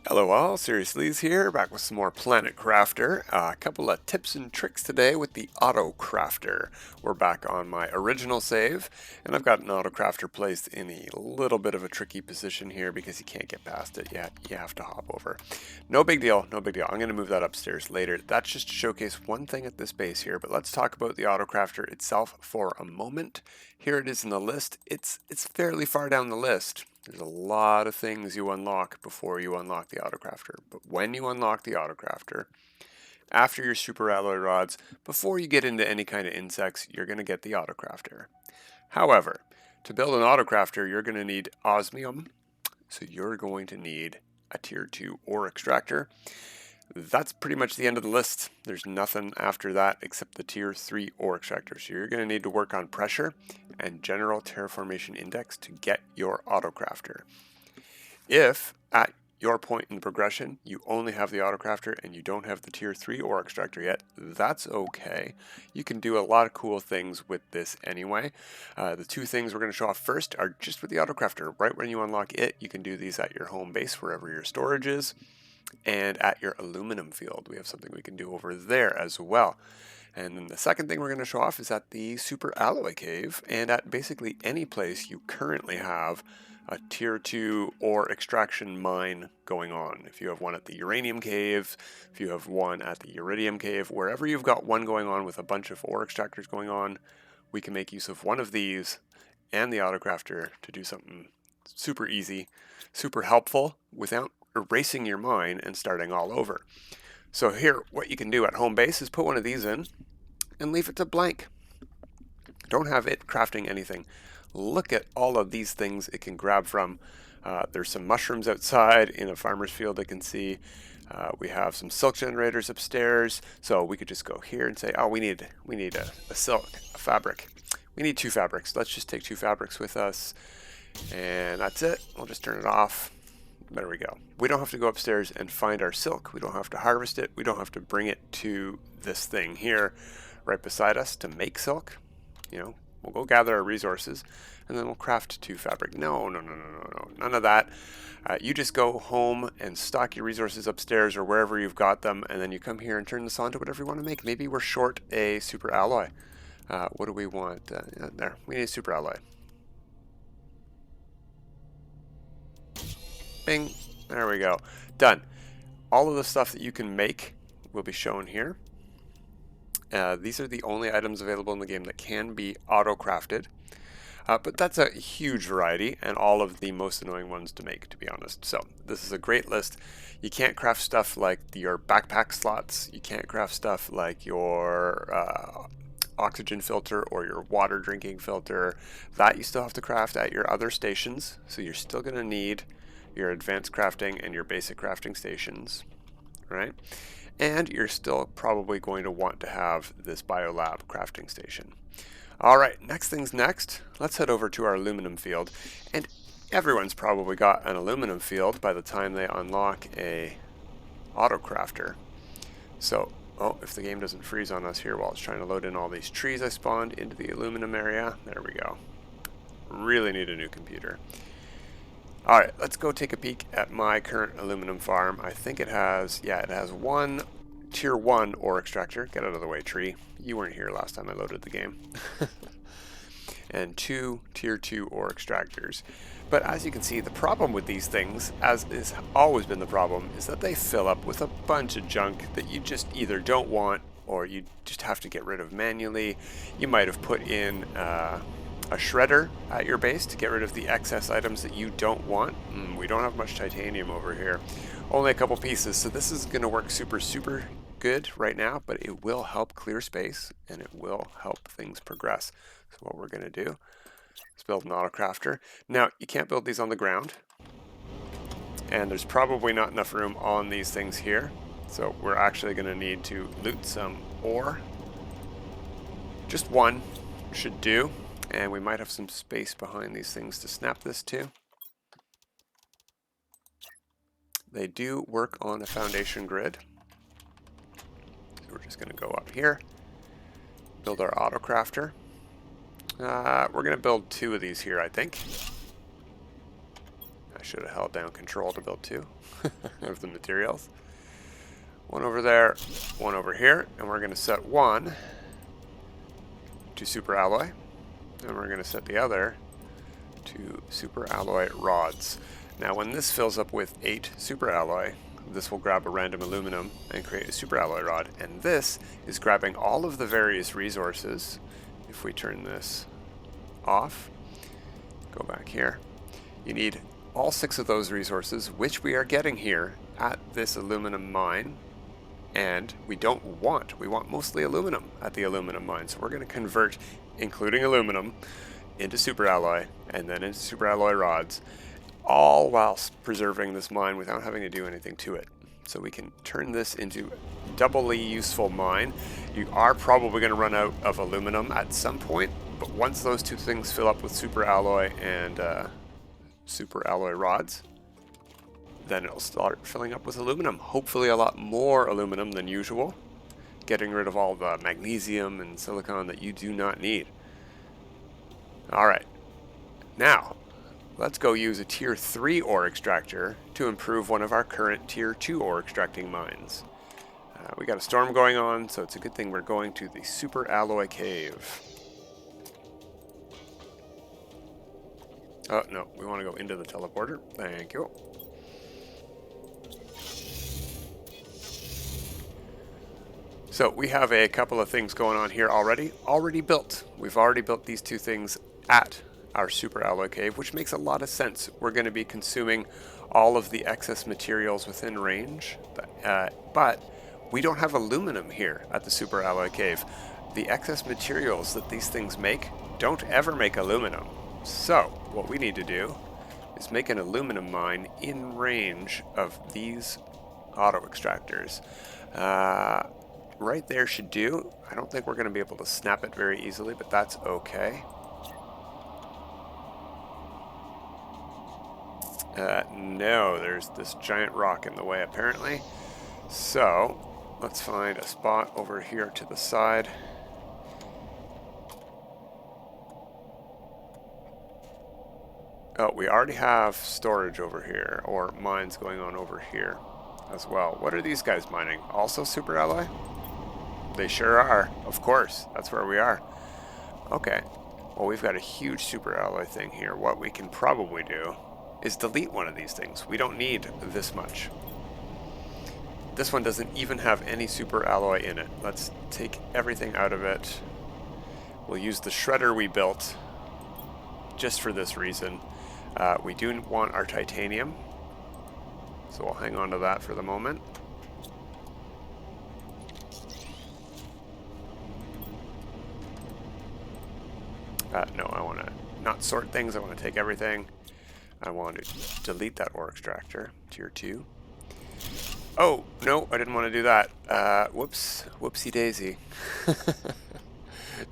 Hello all, Seriously's here, back with some more Planet Crafter. A couple of tips and tricks today with the AutoCrafter. We're back on my original save, and I've got an AutoCrafter placed in a little bit of a tricky position here because you can't get past it yet. You have to hop over. No big deal, no big deal. I'm going to move that upstairs later. That's just to showcase one thing at this base here, but let's talk about the AutoCrafter itself for a moment. Here it is in the list. It's fairly far down the list. There's a lot of things you unlock before you unlock the AutoCrafter. But when you unlock the AutoCrafter, after your super alloy rods, before you get into any kind of insects, you're going to get the AutoCrafter. However, to build an AutoCrafter, you're going to need osmium. So you're going to need a tier 2 ore extractor. That's pretty much the end of the list. There's nothing after that except the tier 3 ore extractor. So you're going to need to work on pressure and general terraformation index to get your AutoCrafter. If at your point in the progression you only have the AutoCrafter and you don't have the tier 3 ore extractor yet, that's okay. You can do a lot of cool things with this anyway. The two things we're going to show off first are just with the AutoCrafter. Right when you unlock it, you can do these at your home base, wherever your storage is. And at your aluminum field, we have something we can do over there as well. And then the second thing we're going to show off is at the super alloy cave, and at basically any place you currently have a tier 2 ore extraction mine going on. If you have one at the uranium cave, if you have one at the iridium cave, wherever you've got one going on with a bunch of ore extractors going on, we can make use of one of these and the AutoCrafter to do something super easy, super helpful without erasing your mine and starting all over. So here, what you can do at home base is put one of these in and leave it to blank. Don't have it crafting anything. Look at all of these things it can grab from. There's some mushrooms outside in a farmer's field I can see. We have some silk generators upstairs, so we could just go here and say, oh, we need a silk, a fabric. We need 2 fabrics. Let's just take 2 fabrics with us, and that's it. We'll just turn it off. There we go. We don't have to go upstairs and find our silk. We don't have to harvest it. We don't have to bring it to this thing here right beside us to make silk. You know, we'll go gather our resources and then we'll craft 2 fabric. No, none of that. You just go home and stock your resources upstairs or wherever you've got them, and then you come here and turn this on to whatever you want to make. Maybe we're short a super alloy. What do we want? There, we need a super alloy. Bing. There we go. Done. All of the stuff that you can make will be shown here. These are the only items available in the game that can be auto-crafted. But that's a huge variety and all of the most annoying ones to make, to be honest. So this is a great list. You can't craft stuff like your backpack slots. You can't craft stuff like your oxygen filter or your water drinking filter. That you still have to craft at your other stations. So you're still going to need your advanced crafting and your basic crafting stations, right? And you're still probably going to want to have this biolab crafting station. All right, next thing's next. Let's head over to our aluminum field. And everyone's probably got an aluminum field by the time they unlock a AutoCrafter. So, oh, if the game doesn't freeze on us here while it's trying to load in all these trees I spawned into the aluminum area. There we go. Really need a new computer. Alright, let's go take a peek at my current aluminum farm. I think it has, yeah, it has 1 tier 1 ore extractor. Get out of the way, tree. You weren't here last time I loaded the game. And 2 tier 2 ore extractors. But as you can see, the problem with these things, as has always been the problem, is that they fill up with a bunch of junk that you just either don't want or you just have to get rid of manually. You might have put in a shredder at your base to get rid of the excess items that you don't want. We don't have much titanium over here. Only a couple pieces, so this is going to work super good right now, but it will help clear space and it will help things progress. So what we're going to do is build an AutoCrafter. Now, you can't build these on the ground, and there's probably not enough room on these things here, so we're actually going to need to loot some ore. Just 1 should do. And we might have some space behind these things to snap this to. They do work on a foundation grid. So we're just going to go up here, build our AutoCrafter. We're going to build 2 of these here, I think. I should have held down control to build two of the materials. One over there, one over here, and we're going to set one to super alloy, and we're going to set the other to super alloy rods. Now when this fills up with 8 super alloy, this will grab a random aluminum and create a super alloy rod, and this is grabbing all of the various resources. If we turn this off, go back here, you need all 6 of those resources, which we are getting here at this aluminum mine. And we want mostly aluminum at the aluminum mine. So we're going to convert, including aluminum, into super alloy and then into super alloy rods, all whilst preserving this mine without having to do anything to it. So we can turn this into doubly useful mine. You are probably going to run out of aluminum at some point, but once those two things fill up with super alloy and super alloy rods, then it'll start filling up with aluminum. Hopefully a lot more aluminum than usual, getting rid of all the magnesium and silicon that you do not need. Alright, now let's go use a tier 3 ore extractor to improve one of our current tier 2 ore extracting mines. We got a storm going on, so it's a good thing we're going to the super alloy cave. Oh no, we want to go into the teleporter. Thank you. So we have a couple of things going on here already built. We've already built these two things at our super alloy cave, which makes a lot of sense. We're going to be consuming all of the excess materials within range, but we don't have aluminum here at the super alloy cave. The excess materials that these things make don't ever make aluminum. So what we need to do is make an aluminum mine in range of these auto extractors. Right there should do. I don't think we're going to be able to snap it very easily, but that's okay. No, there's this giant rock in the way apparently. So let's find a spot over here to the side. Oh, we already have storage over here, or mines going on over here as well. What are these guys mining? Also super alloy? They sure are, of course. That's where we are. Okay. Well, we've got a huge super alloy thing here. What we can probably do is delete one of these things. We don't need this much. This one doesn't even have any super alloy in it. Let's take everything out of it. We'll use the shredder we built just for this reason. We do want our titanium, so we'll hang on to that for the moment. No, I want to not sort things. I want to take everything. I want to delete that ore extractor, tier 2. Oh, no, I didn't want to do that. Whoops. Whoopsie daisy.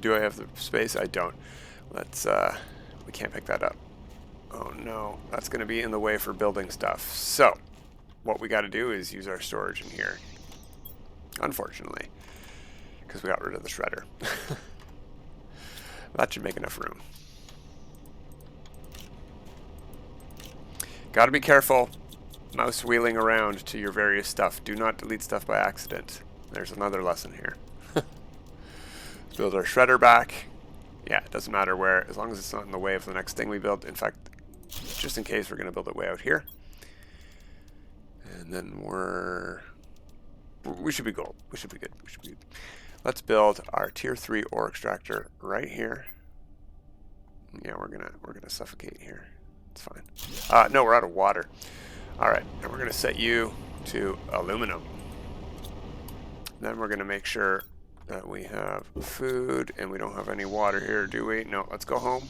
Do I have the space? I don't. Let's, we can't pick that up. Oh no, that's going to be in the way for building stuff. So, what we got to do is use our storage in here. Unfortunately, because we got rid of the shredder. That should make enough room. Gotta be careful mouse wheeling around to your various stuff. Do not delete stuff by accident. There's another lesson here. Let's build our shredder back. Yeah, it doesn't matter where, as long as it's not in the way of the next thing we build. In fact, just in case, we're going to build it way out here. And then we should be gold. We should be good. We should be good. Let's build our tier 3 ore extractor right here. Yeah, we're gonna suffocate here. It's fine. No, we're out of water. All right, and we're gonna set you to aluminum. Then we're gonna make sure that we have food, and we don't have any water here, do we? No, let's go home.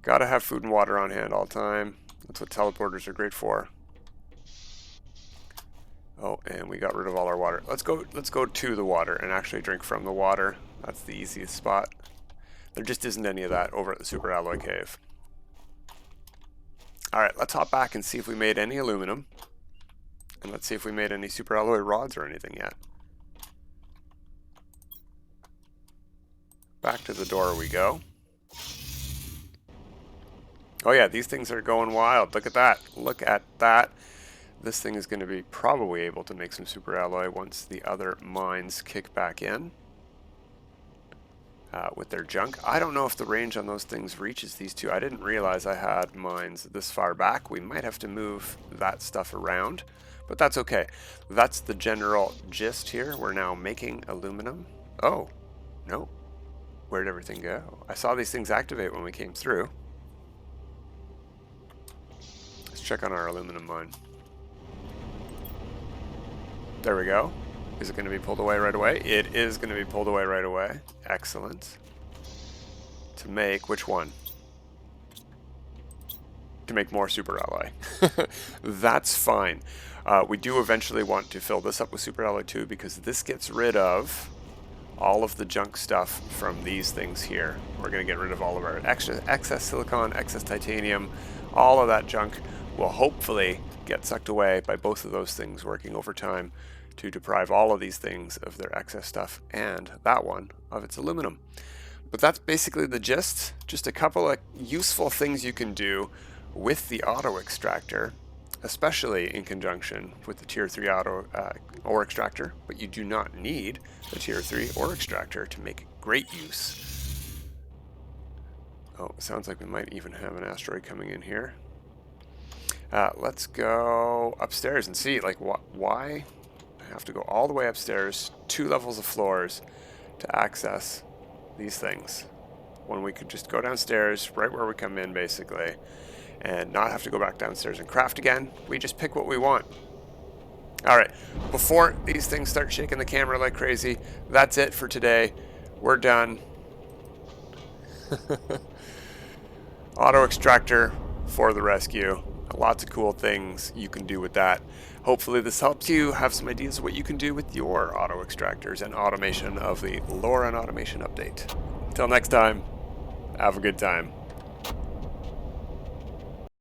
Gotta have food and water on hand all the time. That's what teleporters are great for. Oh, and we got rid of all our water. Let's go to the water and actually drink from the water. That's the easiest spot. There just isn't any of that over at the Super Alloy Cave. Alright, let's hop back and see if we made any aluminum. And let's see if we made any super alloy rods or anything yet. Back to the door we go. Oh yeah, these things are going wild. Look at that. Look at that. This thing is going to be probably able to make some super alloy once the other mines kick back in with their junk. I don't know if the range on those things reaches these two. I didn't realize I had mines this far back. We might have to move that stuff around, but that's okay. That's the general gist here. We're now making aluminum. Oh, no. Where'd everything go? I saw these things activate when we came through. Let's check on our aluminum mine. There we go. Is it going to be pulled away right away? It is going to be pulled away right away. Excellent. To make which one? To make more super alloy. That's fine. We do eventually want to fill this up with super alloy too, because this gets rid of all of the junk stuff from these things here. We're going to get rid of all of our excess silicon, excess titanium, all of that junk will hopefully get sucked away by both of those things working overtime to deprive all of these things of their excess stuff and that one of its aluminum. But that's basically the gist. Just a couple of useful things you can do with the auto extractor, especially in conjunction with the tier 3 auto ore extractor, but you do not need the tier 3 ore extractor to make great use. Oh, it sounds like we might even have an asteroid coming in here. Let's go upstairs and see, like, why I have to go all the way upstairs, 2 levels of floors to access these things, when we could just go downstairs right where we come in basically and not have to go back downstairs and craft again. We just pick what we want. Alright, before these things start shaking the camera like crazy, that's it for today. We're done. Auto extractor for the rescue. Lots of cool things you can do with that. Hopefully this helps you have some ideas of what you can do with your auto extractors and automation of the lore and automation update. Until next time, have a good time.